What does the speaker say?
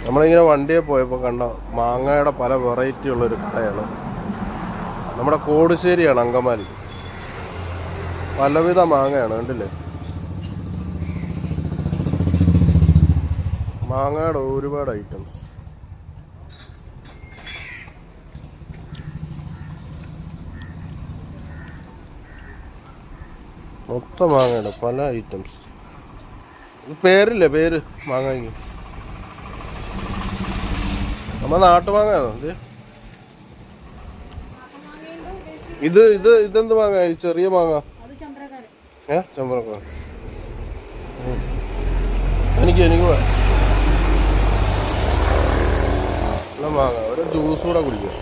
നമ്മളിങ്ങനെ വണ്ടിയെ പോയപ്പോൾ കണ്ട മാങ്ങയുടെ പല വെറൈറ്റി ഉള്ളൊരു കടയാണ്. നമ്മുടെ കോടുശ്ശേരിയാണ് അങ്കമാലി. പലവിധ മാങ്ങയാണ്, കണ്ടില്ലേ? മാങ്ങയുടെ ഒരുപാട് ഐറ്റംസ്. മൊത്തം മാങ്ങയുടെ പല ഐറ്റംസ്. പേരില്ലേ, പേര് മാങ്ങയ്ക്ക്? നമ്മുടെ നാട്ടുമാങ്ങയാണോ ഇത്? ഇതെന്ത് മാങ്ങ? ചെറിയ മാങ്ങ. ചമ്പ്രക്ക. എനിക്ക് നല്ല മാങ്ങ. ഒരു ജ്യൂസ് കൂടെ കുടിക്കാം.